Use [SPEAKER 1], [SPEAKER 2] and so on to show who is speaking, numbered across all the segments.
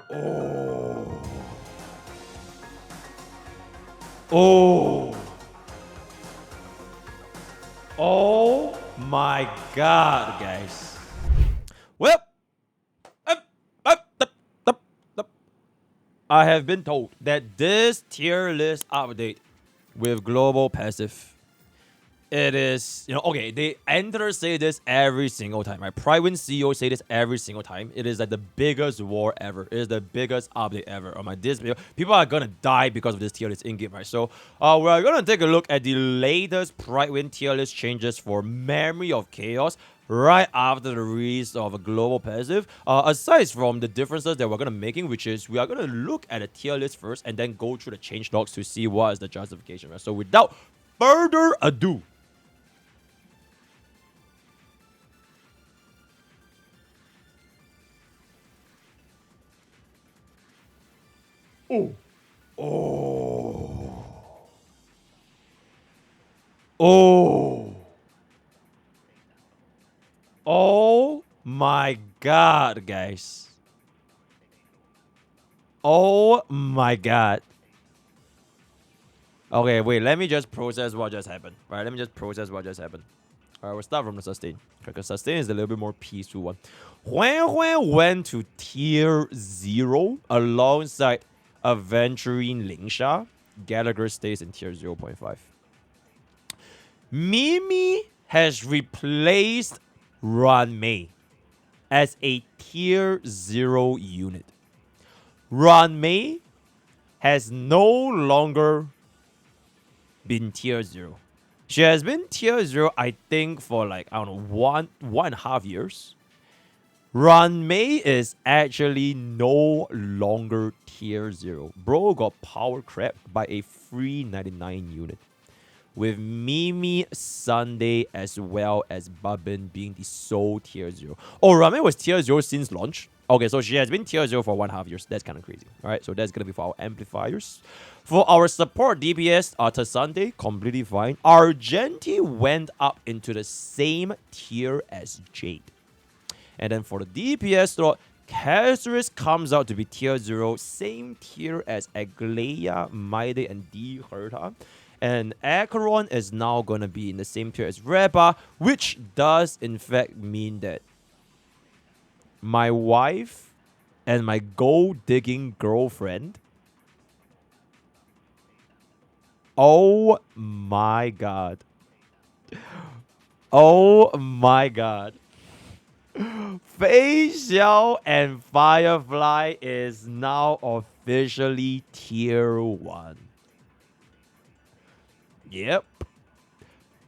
[SPEAKER 1] Oh. Oh. Oh my god, guys. Well, I have been told that this tier list update with global passive, it is, okay, they enter say this every single time, right? Prydwen CEO say this every single time. It is like the biggest war ever. It is the biggest update ever. On my this video, people are gonna die because of this tier list in game, right? So we're gonna take a look at the latest Prydwen tier list changes for Memory of Chaos right after the release of a global passive. Aside from the differences that we're gonna making, which is we are gonna look at a tier list first and then go through the changelogs to see what is the justification, right? So without further ado, oh. Oh. Oh. Oh my god, guys. Oh my god. Okay, wait, let me just process what just happened. Right, let me just process what just happened. Alright, we'll start from the sustain. Because sustain is a little bit more peaceful one. Huan went to tier 0 alongside Aventurine Lingsha. Gallagher stays in tier 0.5. Mimi has replaced Ranmei as a tier 0 unit. Ranmei has no longer been tier 0. She has been tier 0, I think, for like, I don't know, one and a half years. Ranmei is actually no longer tier 0. Bro got power crept by a free 99 unit, with Mimi, Sunday, as well as Babin being the sole tier 0. Oh, Ranmei was tier 0 since launch. Okay, so she has been tier 0 for 1.5 years. That's kind of crazy. Alright, so that's going to be for our amplifiers. For our support DPS, to Sunday, completely fine. Argenti went up into the same tier as Jade. And then for the DPS slot, castorice comes out to be tier 0, same tier as Agleia, Maide, and D Herta. And Acheron is now going to be in the same tier as Reba, which does in fact mean that my wife and my gold-digging girlfriend, oh my god. Oh my god. Fei Xiao and Firefly is now officially tier 1. Yep.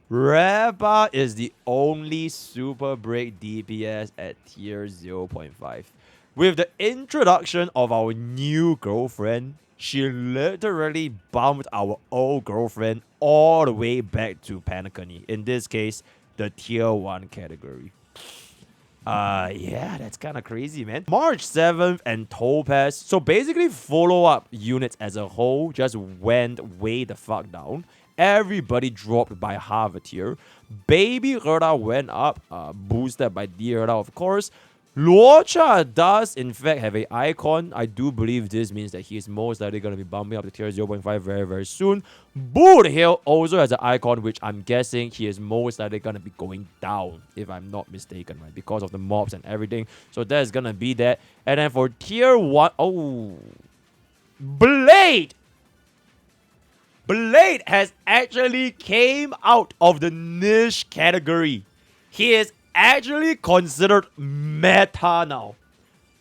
[SPEAKER 1] Reba is the only super break DPS at tier 0.5. With the introduction of our new girlfriend, she literally bumped our old girlfriend all the way back to Panacony. In this case, the tier 1 category. Yeah, that's kind of crazy, man. March 7th and Topaz. So basically, follow-up units as a whole just went way the fuck down. Everybody dropped by half a tier. Baby Herda went up, boosted by D Herda, of course. Luocha does, in fact, have an icon. I do believe this means that he is most likely going to be bumping up to tier 0.5 very, very soon. Boot Hill also has an icon, which I'm guessing he is most likely going to be going down, if I'm not mistaken, right? Because of the mobs and everything. So that's going to be that. And then for tier 1, oh, Blade! Blade has actually came out of the niche category. He is actually considered meta now.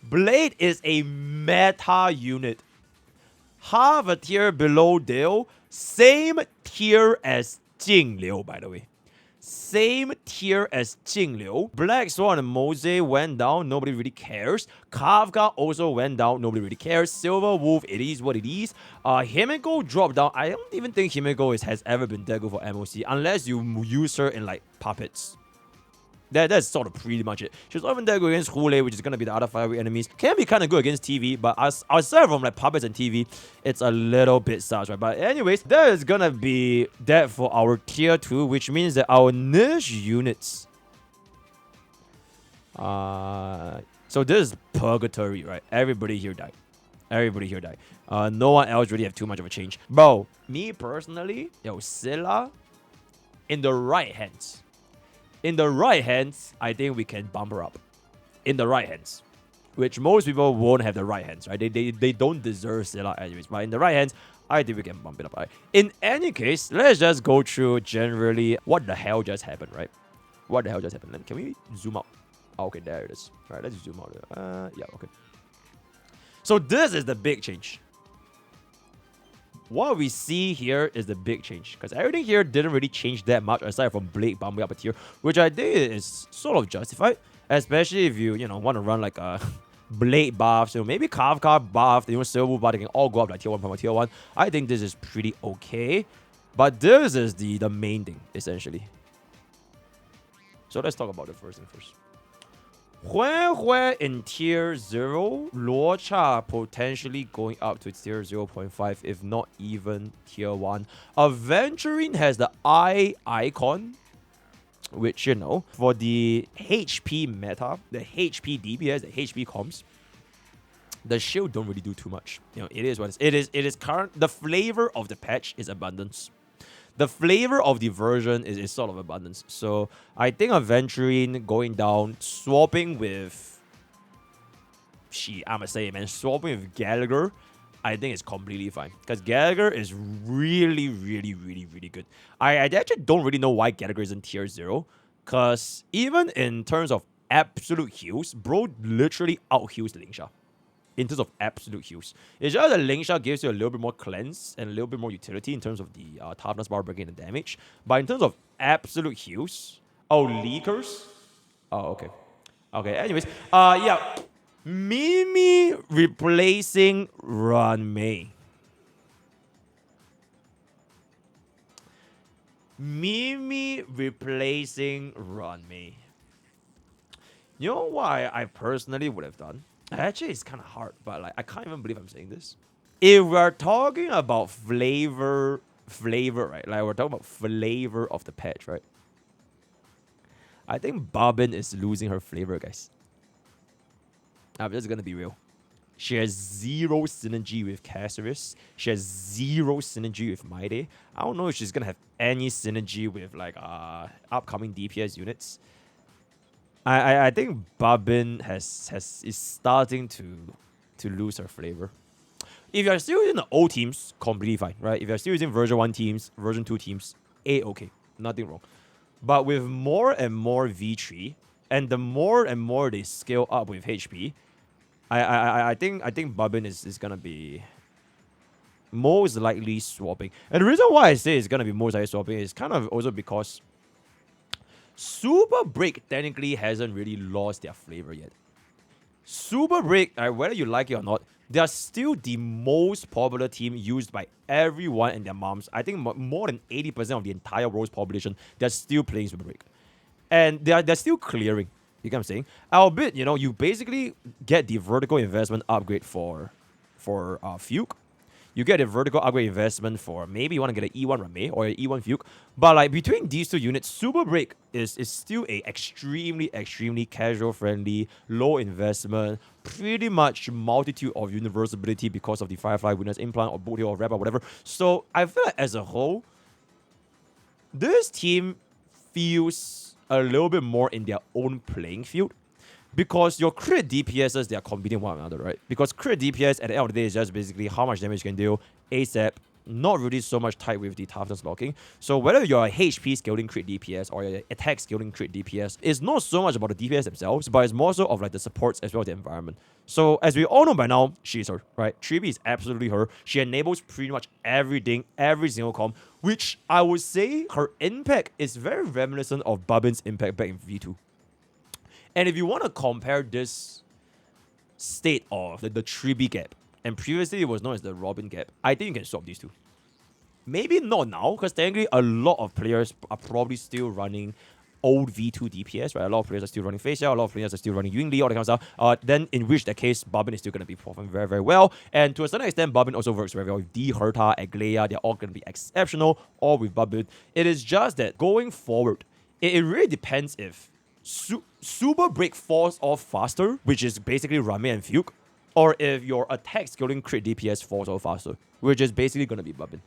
[SPEAKER 1] Blade is a meta unit. Half a tier below Dale. Same tier as Jingliu, by the way. Same tier as Jingliu. Black Swan and Mose went down. Nobody really cares. Kafka also went down. Nobody really cares. Silver Wolf, it is what it is. Himiko dropped down. I don't even think Himiko has ever been that good for MOC. Unless you use her in like puppets. That's sort of pretty much it. She's not even that good against Hule, which is going to be the other 5-week enemies. Can be kind of good against TV, but aside from like puppets and TV, it's a little bit sus, right? But anyways, that is going to be that for our tier 2, which means that our niche units... so this is purgatory, right? Everybody here died. Everybody here died. No one else really have too much of a change. Bro, me personally, yo, Scylla, in the right hands. In the right hands, I think we can bump her up. In the right hands. Which most people won't have the right hands, right? They don't deserve Scylla anyways. But in the right hands, I think we can bump it up. Right? In any case, let's just go through generally what the hell just happened, right? What the hell just happened? Can we zoom out? Oh, okay, there it is. All right, let's zoom out. Yeah, okay. So this is the big change. What we see here is the big change. Because everything here didn't really change that much aside from Blade bumping up a tier, which I think is sort of justified. Especially if you want to run like a Blade buff, so maybe Kafka buff, Silver buff, they can all go up like tier 1 from tier 1. I think this is pretty okay. But this is the main thing, essentially. So let's talk about the first thing first. Hue in tier 0, Luocha potentially going up to tier 0.5, if not even tier 1. Aventurine has the eye icon, which, for the HP meta, the HP DPS, the HP comps, the shield don't really do too much. It is what it is. It is current. The flavor of the patch is abundance. The flavor of the version is sort of abundance. So I think Aventurine going down, swapping with swapping with Gallagher, I think it's completely fine. Because Gallagher is really, really, really, really good. I actually don't really know why Gallagher is in tier 0. Because even in terms of absolute heals, bro literally out-heals Lingsha. In terms of absolute heals. It's just that Lingsha gives you a little bit more cleanse and a little bit more utility in terms of the toughness bar breaking and damage. But in terms of absolute heals... Oh, leakers? Oh, okay. Okay, anyways. Yeah. Mimi replacing Ranmei. Mimi replacing Ranmei. You know what I personally would have done? Actually, it's kind of hard, but like I can't even believe I'm saying this. If we're talking about flavor, right? Like we're talking about flavor of the patch, right? I think Barbin is losing her flavor, guys. I'm just gonna be real. She has 0 synergy with castorice. She has 0 synergy with Maide. I don't know if she's gonna have any synergy with like upcoming DPS units. I think Barbin is starting to lose her flavor. If you're still using the old teams, completely fine, right? If you're still using version 1 teams, version 2 teams, okay, nothing wrong. But with more and more V3, and the more and more they scale up with HP, I think Barbin is gonna be most likely swapping. And the reason why I say it's gonna be most likely swapping is kind of also because Super Break technically hasn't really lost their flavor yet. Super Break, whether you like it or not, they are still the most popular team used by everyone and their moms. I think more than 80% of the entire world's population, they're still playing Super Break. And they're still clearing. You get what I'm saying? Albeit, you basically get the vertical investment upgrade for Fuke. You get a vertical upgrade investment for maybe you want to get an E1 Ramei or an E1 Fuke. But like between these 2 units, Super Break is still a extremely, extremely casual friendly, low investment, pretty much multitude of universability because of the Firefly Witness Implant or Boot Hill or Rep or whatever. So I feel like as a whole, this team feels a little bit more in their own playing field. Because your crit DPSs, they are competing one another, right? Because crit DPS at the end of the day is just basically how much damage you can deal ASAP, not really so much tied with the toughness blocking. So whether you're a HP scaling crit DPS or your attack scaling crit DPS, it's not so much about the DPS themselves, but it's more so of like the supports as well as the environment. So as we all know by now, she's her, right? 3B is absolutely her. She enables pretty much everything, every single comp, which I would say her impact is very reminiscent of Barbin's impact back in V2. And if you want to compare this state of the 3B gap, and previously it was known as the Robin gap, I think you can swap these 2. Maybe not now, because technically a lot of players are probably still running old V2 DPS, right? A lot of players are still running Facial, a lot of players are still running Yingli, all that kind of stuff. Then in which that case, Barbin is still going to be performing very, very well. And to a certain extent, Barbin also works very well with D, Herta, Agleia. They're all going to be exceptional, all with Barbin. It is just that going forward, it really depends if Super Break falls off faster, which is basically Ramei and Fuke, or if your attack scaling crit DPS falls off faster, which is basically going to be Bubbin.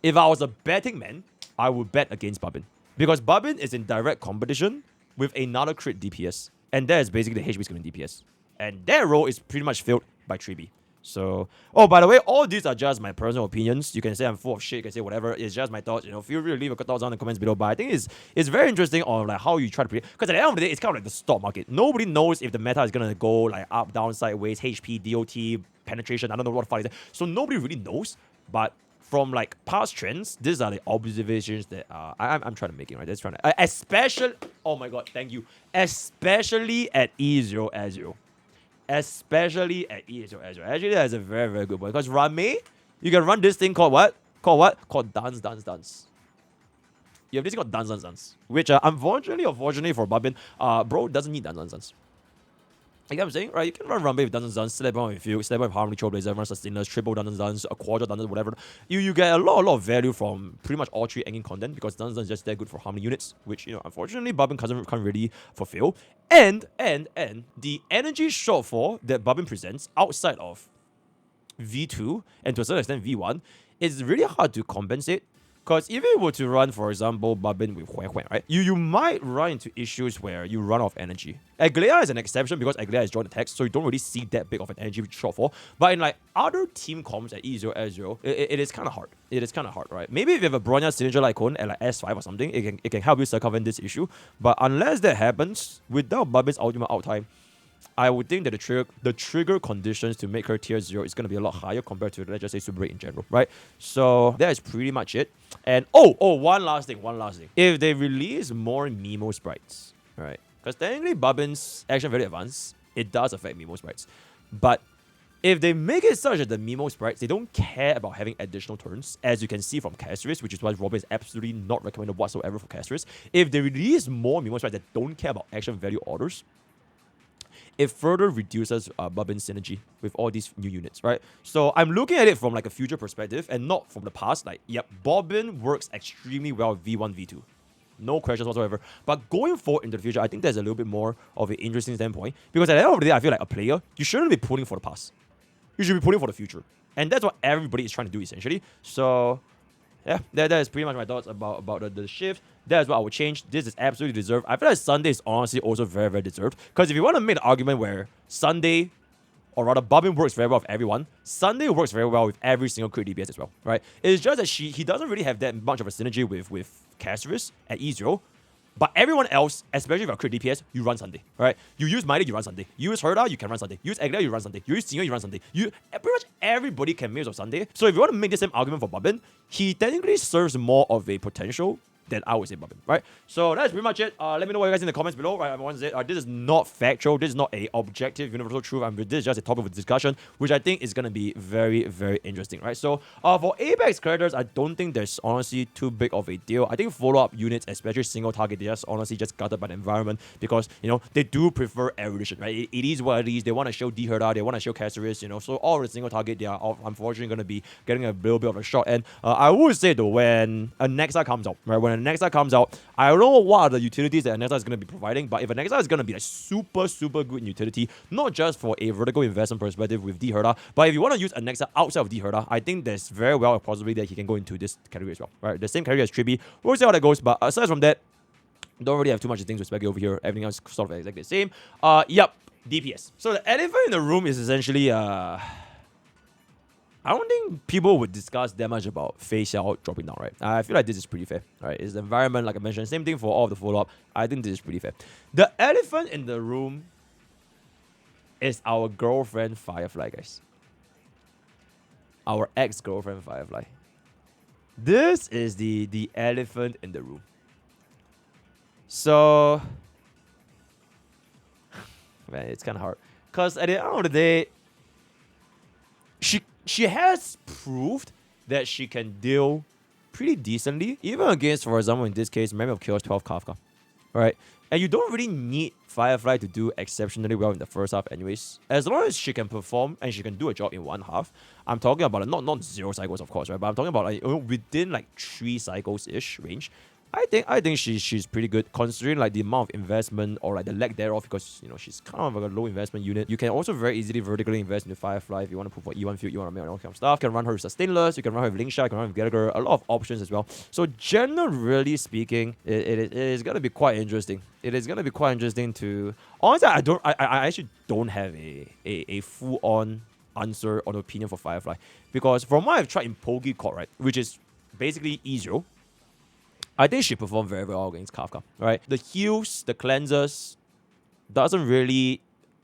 [SPEAKER 1] If I was a betting man, I would bet against Bubbin. Because Bubbin is in direct competition with another crit DPS. And that is basically the HP scaling DPS. And that role is pretty much filled by 3B. So, oh, by the way, all these are just my personal opinions. You can say I'm full of shit, you can say whatever. It's just my thoughts. Feel free to leave your thoughts down in the comments below. But I think it's very interesting on like how you try to predict. Because at the end of the day, it's kind of like the stock market. Nobody knows if the meta is gonna go like up, down, sideways, HP, DOT, penetration. I don't know what the fuck is it. So nobody really knows. But from like past trends, these are the observations that I'm trying to make it, right. That's trying to especially. Oh my god, thank you. Especially at E0 Ezreal. Especially at E0 Ezreal. Actually, that's a very, very good one. Because Rame, you can run this thing called what? Called Dance, Dance, Dance. You have this thing called Dance, Dance, Dance. Which, unfortunately or fortunately for Bubbin, bro doesn't need Dance, Dance, Dance. You know what I'm saying? Right? You can run Rame with Dance, Dance, Dance, slap on with you, slap on with Harmony, Trailblazer, run Sustainers, triple Dance, Dance, Dance, a quarter Dance, whatever. You get a lot of value from pretty much all three engine content because Dance, Dance is just that good for Harmony units, which, unfortunately, Bubbin can't really fulfill. And the energy shortfall that Bubbin presents outside of V2 and to a certain extent V1 is really hard to compensate. Because if you were to run, for example, Bubbin with Hue Hue, right? You might run into issues where you run out of energy. Aglea is an exception because Aglea is joint attacks, so you don't really see that big of an energy shortfall. But in like other team comps at E0, S0, it is kind of hard. It is kind of hard, right? Maybe if you have a Bronya Signature Icon at like S5 or something, it can help you circumvent this issue. But unless that happens, without Bubbin's ultimate outtime, I would think that the trigger conditions to make her tier 0 is going to be a lot higher compared to, let's just say, Super 8 in general, right? So that is pretty much it. And one last thing. If they release more Mimo sprites, right? Because technically Bubbin's action very advanced, it does affect Mimo sprites. But if they make it such that the Mimo sprites, they don't care about having additional turns, as you can see from castorice, which is why Robin is absolutely not recommended whatsoever for castorice. If they release more Mimo sprites that don't care about action value orders, it further reduces Bubbin's synergy with all these new units, right? So I'm looking at it from like a future perspective and not from the past. Like, yep, Bubbin works extremely well with V1, V2. No questions whatsoever. But going forward into the future, I think there's a little bit more of an interesting standpoint. Because at the end of the day, I feel like a player, you shouldn't be pulling for the past. You should be pulling for the future. And that's what everybody is trying to do, essentially. So yeah, that is pretty much my thoughts about the shift. That is what I would change. This is absolutely deserved. I feel like Sunday is honestly also very, very deserved. Because if you want to make the argument where Sunday, or rather Bubbin works very well with everyone, Sunday works very well with every single crit DPS as well, right? It's just that he doesn't really have that much of a synergy with castorice at E0. But everyone else, especially if you're crit DPS, you run Sunday, right? You use Mighty, you run Sunday. You use Herda, you can run Sunday. You use Aglea, you run Sunday. You use Singer, you run Sunday. Pretty much everybody can make use of Sunday. So if you want to make the same argument for Bubbin, he technically serves more of a potential than I would say Bubbin, right? So that's pretty much it. Let me know what you guys in the comments below, right? This is not factual. This is not a objective universal truth. This is just a topic of discussion, which I think is going to be very, very interesting, right? So for Apex characters, I don't think there's honestly too big of a deal. I think follow-up units, especially single target, they just honestly just gutted by the environment because, they do prefer erudition, right? It is what it is. They want to show D-Herda, they want to show castorice, so all the single target, they are unfortunately going to be getting a little bit of a shot. And I would say though, when a Nexa comes out, right? When a Nexa comes out, I don't know what are the utilities that a Nexa is going to be providing, but if a Nexa is going to be a super, super good utility, not just for a vertical investment perspective with D-Herda, but if you want to use a Nexa outside of D-Herda, I think there's very well a possibility that he can go into this category as well, right? The same category as Trippy. We'll see how that goes, but aside from that, don't really have too much things to speculate over here. Everything else is sort of exactly the same. Yep, DPS. So the elephant in the room is essentially, I don't think people would discuss that much about facial dropping down, right? I feel like this is pretty fair, right? It's the environment, like I mentioned. Same thing for all of the follow-up. I think this is pretty fair. The elephant in the room is our girlfriend Firefly, guys. Our ex-girlfriend Firefly. This is the elephant in the room. So, man, it's kind of hard. Because at the end of the day, she has proved that she can deal pretty decently, even against, for example, in this case, Memory of Chaos 12 Kafka, right? And you don't really need Firefly to do exceptionally well in the first half anyways. As long as she can perform and she can do a job in one half, I'm talking about not 0 cycles, of course, right? But I'm talking about like, within like 3 cycles-ish range, I think she's pretty good considering like the amount of investment or like the lack thereof, because she's kind of like a low investment unit. You can also very easily vertically invest into Firefly if you want to put for E1 field, you want to make all kind of stuff. You can run her with Sustainless, you can run her with Link Shot, you can run with Gallagher, a lot of options as well. So generally speaking, it is gonna be quite interesting. It is gonna be quite interesting to honestly I actually don't have a full on answer or opinion for Firefly, because from what I've tried in Poke Court, right, which is basically E0, I think she performed very well against Kafka, right? The heals, the cleansers, doesn't really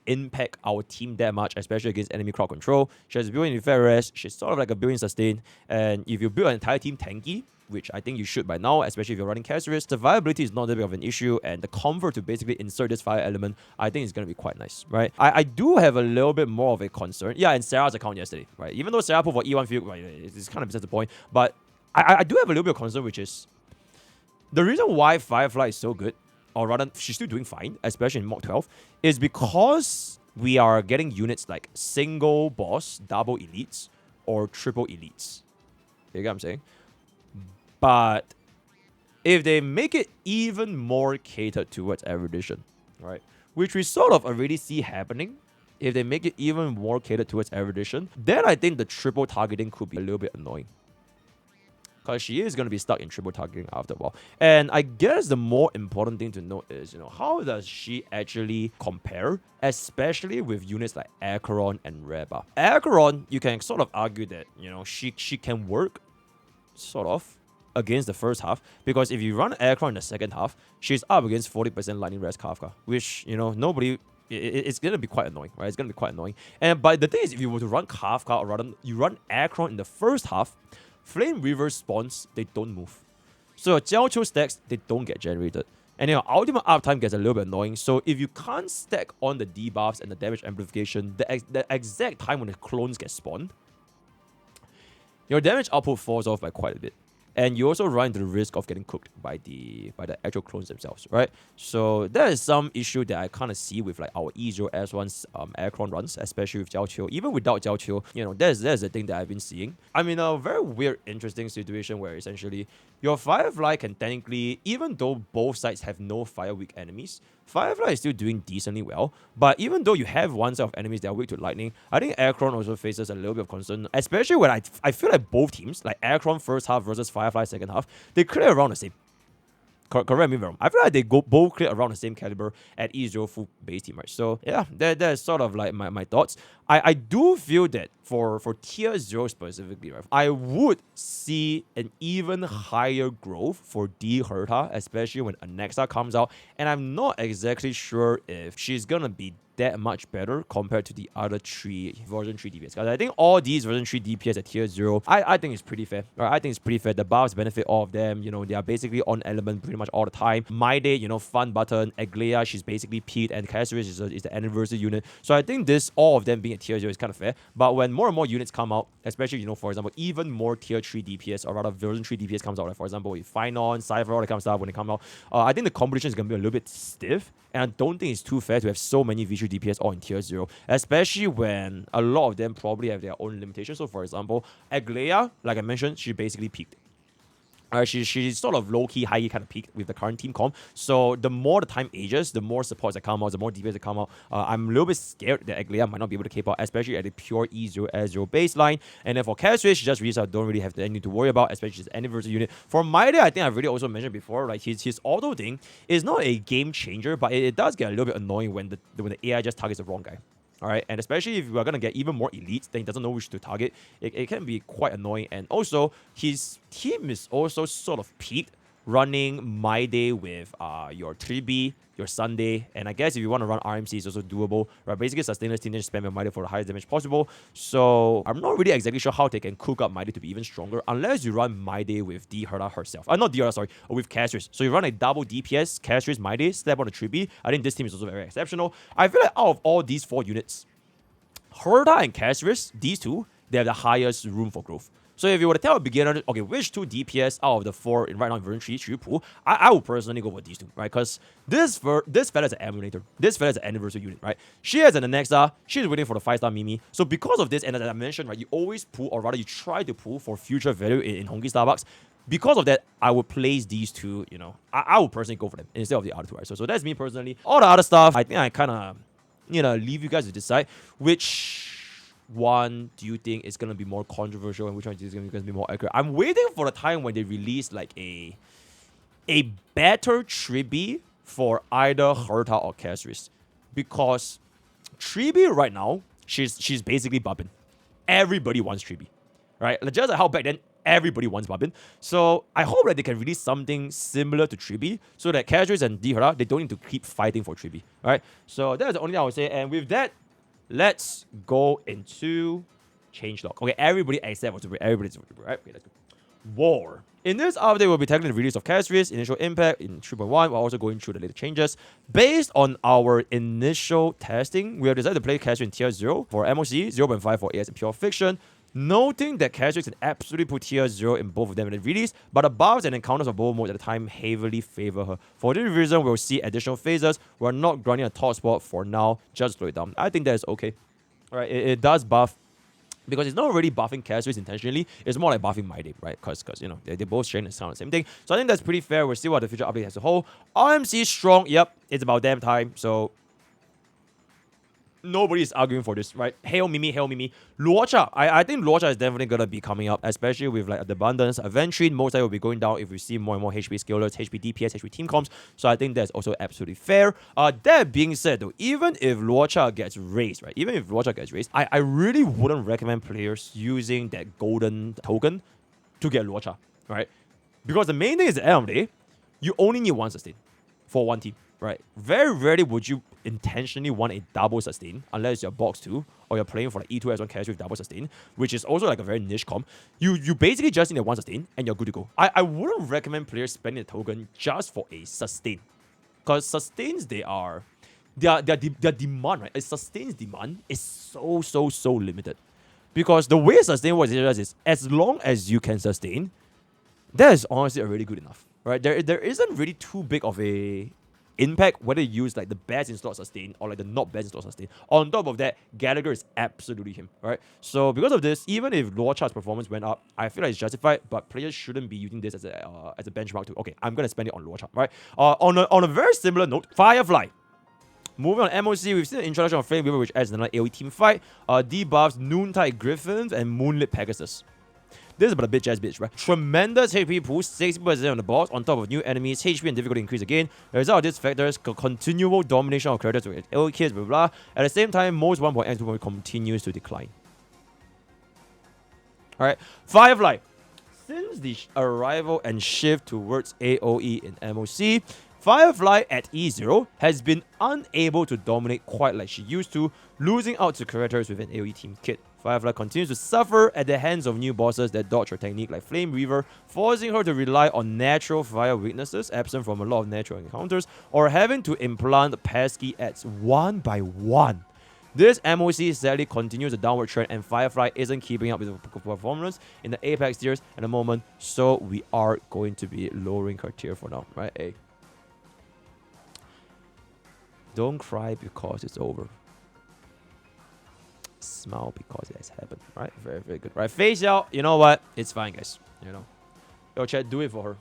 [SPEAKER 1] impact our team that much, especially against enemy crowd control. She has built-in Ferris, she's sort of like a built-in sustain, and if you build an entire team tanky, which I think you should by now, especially if you're running castorice, the viability is not that big of an issue, and the comfort to basically insert this fire element, I think is going to be quite nice, right? I do have a little bit more of a concern. Yeah, and Sarah's account yesterday, right? Even though Sarah put for E1 field, right, it's kind of besides the point, but I do have a little bit of concern, which is the reason why Firefly is so good, or rather, she's still doing fine, especially in Mock 12, is because we are getting units like single boss, double elites, or triple elites. You get what I'm saying? But if they make it even more catered towards erudition, right, which we sort of already see happening, if they make it even more catered towards erudition, then I think the triple targeting could be a little bit annoying, because she is going to be stuck in triple targeting after a while. And I guess the more important thing to note is, how does she actually compare, especially with units like Acheron and Reba. Acheron, you can sort of argue that, she can work, sort of, against the first half, because if you run Acheron in the second half, she's up against 40% Lightning Res Kafka, which, nobody... It's going to be quite annoying, right? It's going to be quite annoying. But the thing is, if you were to run Kafka, or rather, you run Acheron in the first half, Flame Weavers spawns, they don't move. So your Jiao stacks, they don't get generated. And your ultimate uptime gets a little bit annoying. So if you can't stack on the debuffs and the damage amplification, the exact time when the clones get spawned, your damage output falls off by quite a bit. And you also run into the risk of getting cooked by the actual clones themselves, right? So there is some issue that I kind of see with like our E0 S1's Acheron runs, especially with Jiao Qiu. Even without Jiao Qiu, there's the thing that I've been seeing. I'm in a very weird, interesting situation where essentially your Firefly can technically, even though both sides have no fire weak enemies, Firefly is still doing decently well. But even though you have one set of enemies that are weak to lightning, I think Acheron also faces a little bit of concern, especially when I feel like both teams, like Acheron first half versus Firefly second half, they clear around the same. Correct me if I'm wrong. I feel like they both clear around the same caliber at E0 full base team, right? So yeah, that's sort of like my thoughts. I do feel that for tier 0 specifically, right, I would see an even higher growth for D Herta, especially when Anexa comes out. And I'm not exactly sure if she's gonna be that much better compared to the other version 3 DPS. Because I think all these version 3 DPS at tier 0, I think it's pretty fair. Right? I think it's pretty fair. The buffs benefit all of them. They are basically on element pretty much all the time. My Day, fun button. Aglea, she's basically peaked, and castorice is the anniversary unit. So I think all of them being at tier 0 is kind of fair. But when more and more units come out, especially, for example, even more tier 3 DPS, or rather version 3 DPS comes out, like for example, with Final, Cypher, all that kind of stuff, when they come out, I think the competition is going to be a little bit stiff. And I don't think it's too fair to have so many V3 DPS all in tier 0, especially when a lot of them probably have their own limitations. So for example, Aglea, like I mentioned, she basically peaked. She's sort of low-key, high-key kind of peaked with the current team comp. So the more the time ages, the more supports that come out, the more DPS that come out. I'm a little bit scared that Aglea might not be able to keep out, especially at the pure E0 S0 baseline. And then for castorice, she just really don't really have anything to worry about, especially as an anniversary unit. For my Day, I think I've already also mentioned before, like his auto thing is not a game changer, but it does get a little bit annoying when the AI just targets the wrong guy. Alright, and especially if we are going to get even more elites, then he doesn't know which to target, it can be quite annoying. And also, his team is also sort of peaked running My Day with your 3B, your Sunday, and I guess if you want to run RMC, it's also doable, right? Basically, sustainers team spam your My Day for the highest damage possible. So I'm not really exactly sure how they can cook up My Day to be even stronger, unless you run My Day with D Herta herself. Not D Herta, sorry, with castorice. So you run a double DPS, castorice, My Day, step on the 3B. I think this team is also very exceptional. I feel like out of all these 4 units, Herta and castorice, these two, they have the highest room for growth. So if you were to tell a beginner, okay, which 2 DPS out of the 4 right now in version 3 should you pull, I would personally go for these 2, right? Because this fella's an emulator. This fella's an anniversary unit, right? She has an Anexa. She's waiting for the 5-star Mimi. So because of this, and as I mentioned, right, you always pull, or rather you try to pull for future value in Honkai Starbucks. because of that, I would place these two, you know, I would personally go for them instead of the other two, right? So that's me personally. All the other stuff, I think I kind of, you know, leave you guys to decide which one do you think is going to be more controversial and which one is going to be more accurate. I'm waiting for the time when they release like a better tribute for either Herta or castorice, because tribute right now, she's basically Bubbin. Everybody wants tribute, right? Just like how back then everybody wants Bubbin. So I hope that they can release something similar to tribute so that castorice and Herta, they don't need to keep fighting for tribute, right? So that's the only thing I would say. And with that, let's go into changelog. Okay, everybody except for Super. Everybody's for Super, right? Okay, let's go. War. In this update, we'll be tackling the release of castorice, initial impact in 3.1, while also going through the latest changes. Based on our initial testing, we have decided to play castorice in tier 0 for MOC, 0.5 for AS and pure fiction, noting that castorice can absolutely put tier 0 in both of them in the release, but the buffs and encounters of both modes at the time heavily favor her. For this reason, we'll see additional phases. We're not grinding a top spot for now, just slow it down. I think that is okay. Alright, it does buff, because it's not really buffing castorice intentionally, it's more like buffing my name, right? Because you know, they both share and sound the same thing. So I think that's pretty fair. We'll see what the future update has to hold. RMC strong, yep, it's about damn time. So nobody is arguing for this, right? Hail Mimi, hail Mimi. Luocha, I think Luocha is definitely gonna be coming up, especially with like the abundance. Aventry most likely will be going down if we see more and more HP skillers, HP DPS, HP team comps. So I think that's also absolutely fair. That being said though, even if Luocha gets raised, right? Even if Luocha gets raised, I really wouldn't recommend players using that golden token to get Luocha, right? Because the main thing is at the end of the day, you only need one sustain for one team. Right, very rarely would you intentionally want a double sustain unless you're box 2 or you're playing for like E2 as one character with double sustain, which is also like a very niche comp. You basically just need a one sustain and you're good to go. I wouldn't recommend players spending a token just for a sustain, because sustains their demand, right? A sustain's demand is so limited, because the way sustain works is as long as you can sustain, that is honestly already good enough, right? There isn't really too big of a impact whether you use like the best in slot sustain or like the not best in slot sustain. On top of that, Gallagher is absolutely him, right? So because of this, even if Luocha's performance went up, I feel like it's justified, but players shouldn't be using this as a benchmark to, okay, I'm gonna spend it on Luocha, right? On a very similar note, Firefly. Moving on MOC, we've seen the introduction of Flame Weaver, which adds another AoE team fight, debuffs Noontide Griffins and Moonlit Pegasus. This is about a bitch ass bitch, right? Tremendous HP pool, 60% on the boss, on top of new enemies, HP and difficulty increase again. The result of these factors, continual domination of characters with L kills, blah, blah, blah. At the same time, most 1.0 and 2.0 continues to decline. Alright, Firefly. Since the arrival and shift towards AoE in MOC, Firefly at E0 has been unable to dominate quite like she used to, losing out to characters with an AoE team kit. Firefly continues to suffer at the hands of new bosses that dodge her technique like Flame Weaver, forcing her to rely on natural fire weaknesses absent from a lot of natural encounters, or having to implant pesky adds one by one. This MOC sadly continues a downward trend, and Firefly isn't keeping up with the performance in the Apex tiers at the moment, so we are going to be lowering her tier for now, right? Hey. Don't cry because it's over. Smile because it has happened, right? Very, very good, right? Face out, you know what? It's fine, guys. You know, yo, chat, do it for her.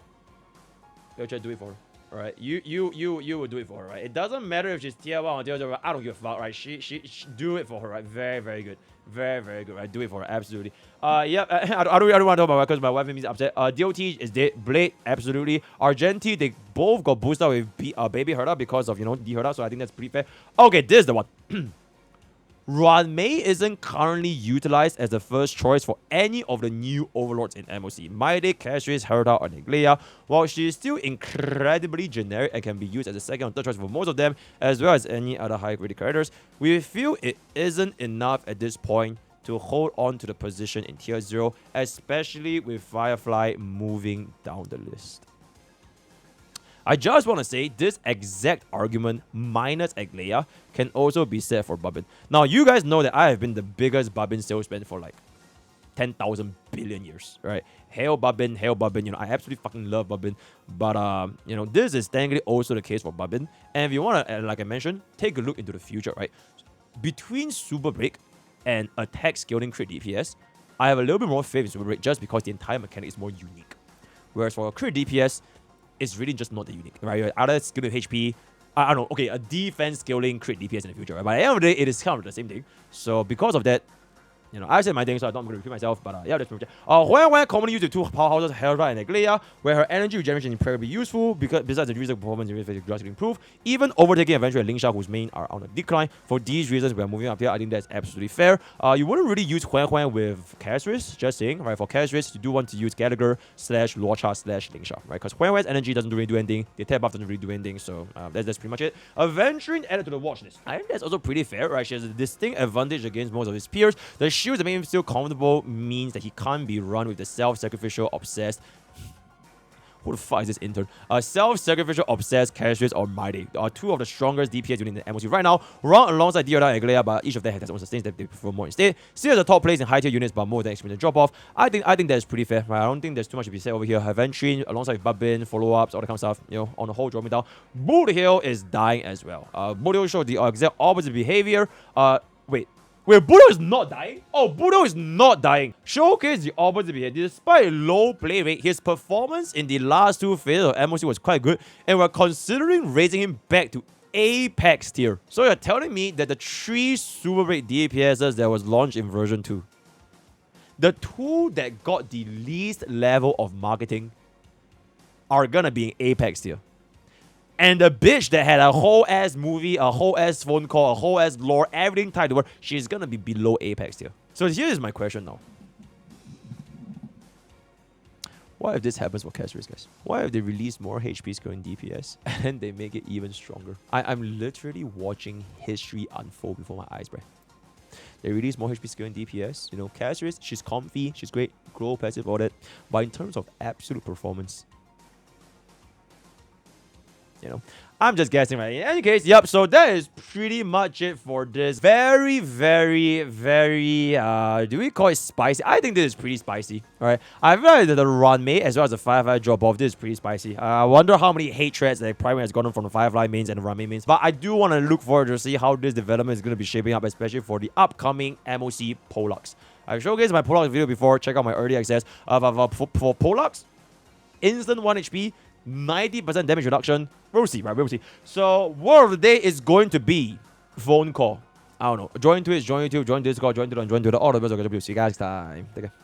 [SPEAKER 1] Yo, chat, do it for her. All right, you will do it for her, right? It doesn't matter if she's tier 1 or tier 0. I don't give a fuck, right? She do it for her, right? Very, very good, very good, right? Do it for her, absolutely. Yeah, I don't want to talk about it because my wife is upset. DOT is dead. Blade, absolutely. Argenti, they both got boosted with Baby Herta because of, you know, D Herta, so I think that's pretty fair. Okay, this is the one. Ranmei isn't currently utilized as the first choice for any of the new overlords in MOC. Maide, castorice, Herta, or Negleia. While she is still incredibly generic and can be used as a second or third choice for most of them, as well as any other high-rated characters, we feel it isn't enough at this point to hold on to the position in tier 0, especially with Firefly moving down the list. I just want to say this exact argument minus Agleia can also be said for Bubbin. Now, you guys know that I have been the biggest Bubbin salesman for like 10,000 billion years, right? Hail Bubbin, you know, I absolutely fucking love Bubbin. But, you know, this is technically also the case for Bubbin. And if you want to, like I mentioned, take a look into the future, right? Between Super Break and Attack Scaling Crit DPS, I have a little bit more faith in Super Break just because the entire mechanic is more unique. Whereas for a crit DPS, it's really just not that unique, right? You're either skilled with HP, I don't know, okay, a defense scaling crit DPS in the future, right? But at the end of the day, it is kind of the same thing. So because of that, you know, I said my thing, so I'm not going to repeat myself, but yeah, that's pretty much it. When commonly used with two powerhouses, Herda and Aglaia, where her energy regeneration is incredibly useful, because besides the user performance and drastically improve, even overtaking eventually a Lingsha whose main are on a decline. For these reasons, we're moving up here. I think that's absolutely fair. You wouldn't really use Huan with castorice, just saying, right? For castorice, you do want to use Gallagher / Lorcha / Lingsha, right? Because Huan's energy doesn't really do anything, the attack buff doesn't really do anything, so that's pretty much it. Aventurine added to the watch list. I think that's also pretty fair, right? She has a distinct advantage against most of his peers. The shields that make him still comfortable means that he can't be run with the self-sacrificial obsessed. Who the fuck is this intern? Self-sacrificial obsessed castorice or Mighty are two of the strongest DPS units in the MOC right now, run alongside Dioda and Aglaia, but each of them has their own sustains that they prefer more instead. Still has a top place in high tier units, but more than experience drop off. I think that's pretty fair, right? I don't think there's too much to be said over here. Aventurine alongside Babin, follow-ups, all that kind of stuff, you know, on the whole, drop me down. Bull is dying as well. Bull showed the exact opposite behavior. Wait, Budo is not dying? Oh, Budo is not dying. Showcase the opposite behavior. Despite low play rate, his performance in the last two phases of MOC was quite good, and we're considering raising him back to Apex tier. So you're telling me that the 3 super rate DPSs that was launched in version 2, the 2 that got the least level of marketing, are gonna be in Apex tier. And the bitch that had a whole ass movie, a whole ass phone call, a whole ass lore, everything tied to her, she's gonna be below Apex tier. So here is my question now. What if this happens for castorice, guys? What if they release more HP scaling DPS and they make it even stronger? I'm literally watching history unfold before my eyes, bro. They release more HP scaling DPS. You know, castorice, she's comfy, she's great, grow passive, all that. But in terms of absolute performance, you know, I'm just guessing, right? In any case, yep, so that is pretty much it for this very, very, very, do we call it spicy? I think this is pretty spicy, alright? I feel like the run mate as well as the Firefly drop off, this is pretty spicy. I wonder how many hate threads that Prydwen has gotten from the Firefly mains and the run mains. But I do want to look forward to see how this development is going to be shaping up, especially for the upcoming MOC Pollux. I've showcased my Pollux video before. Check out my early access. For Pollux, instant 1 HP, 90% damage reduction. We'll see, right? We'll see. So, word of the day is going to be phone call. I don't know. Join Twitch, join YouTube, join Discord, join Twitter, and join Twitter. All the best. I'll see you guys next time. Take care.